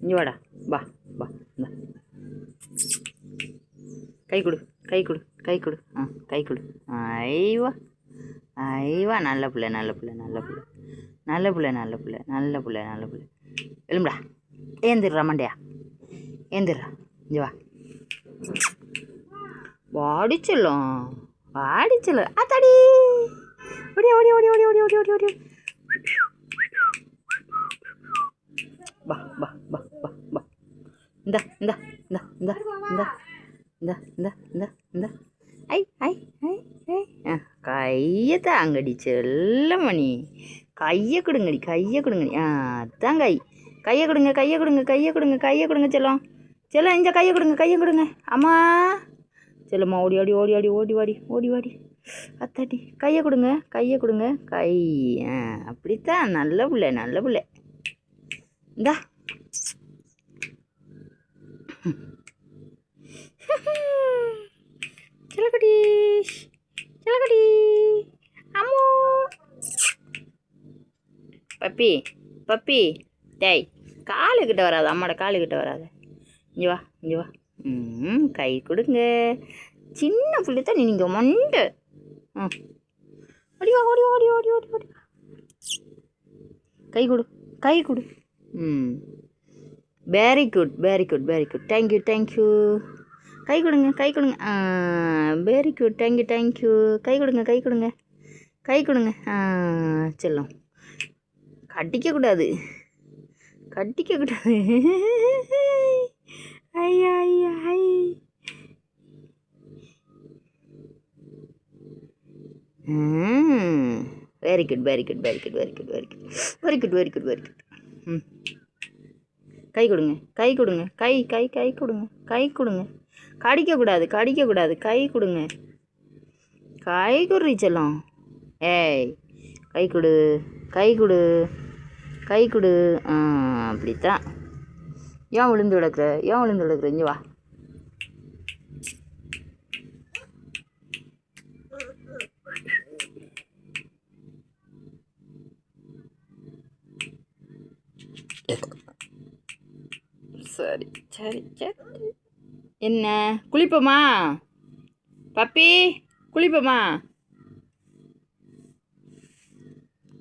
இங்கே வாடா, வா வா, இந்த கை கொடு, கை கொடு, கை கொடு, கை கொடு. ஐவா ஐவா, நல்ல பிள்ளை, நல்ல பிள்ளை, நல்ல பிள்ளை, நல்ல பிள்ளை, நல்ல பிள்ளை, நல்ல பிள்ளை, நல்ல பிள்ளை. எலும்புடா, ஏந்திரா மண்டையா, ஏந்திரா, இங்கே வா. வாடிச்சலாம், வாடிச்சல, ஆத்தாடி, ஓடி ஓடி ஓடி ஓடி ஓடி ஓடி ஓடி ஓடி. பா பா பா பா பா. இந்த இந்த இந்த இந்த இந்த இந்த இந்த இந்த இந்த ஐ ஐ ஐ ஐ. கையை தாங்கடி செல்லமணி, கையை கொடுங்கடி, கையை கொடுங்கடி. அதான் கை, கையை கொடுங்க, கையை கொடுங்க, கையை கொடுங்க, கையை கொடுங்க செல்லம், செல்லம் இந்த கையை கொடுங்க, கையை கொடுங்க. அம்மா செல்லம்மா, ஓடி ஓடி ஓடி ஓடி ஓடி வாடி, ஓடி வாடி. அத்தாட்டி, கையை கொடுங்க, கையை கொடுங்க, கை. அப்படித்தான், நல்ல பிள்ளை, நல்ல பிள்ளை. இந்தா செல்லக்குட்டி, செல்லக்குட்டி, அம்மோ பப்பி, பப்பி. டேய், காலுக்கிட்ட வராது, அம்மாட காலுக்கிட்ட வராது. இங்கே வா, இங்கே வா. கை கொடுங்க, சின்ன பிள்ளைத்தான் நீங்கள் மண்டு. ஓடி வா, ஓடி ஓடி ஓடி ஓடி ஓடி. கை கொடு, கை கொடு. Very good, very good, very good. Thank you, thank you. கை கொடுங்க, கை கொடுங்க. Very good, thank you, thank you. கை கொடுங்க, கை கொடுங்க, கை கொடுங்க. செல்லம், கட்டிக்கக்கூடாது, கட்டிக்கக்கூடாது. ஐயா ஐயா ஐ. Very good, very good, very good, very good, very good, very good, very good, very good. கை கொடுங்க, கை கொடுங்க, கை கை கை கொடுங்க, கை கொடுங்க. கடிக்கக்கூடாது, கடிக்கக்கூடாது, கை கொடுங்க, கை குடுறி செல்லம். ஏய், கை கொடு, கை கொடு, கை கொடு. அப்படித்தான். ஏன் விழுந்து கிடக்குற, ஏன் விழுந்து கிடக்குற? இங்கே வா. சரி சரி சரி. என்ன குளிப்போமா பப்பி, குளிப்போமா?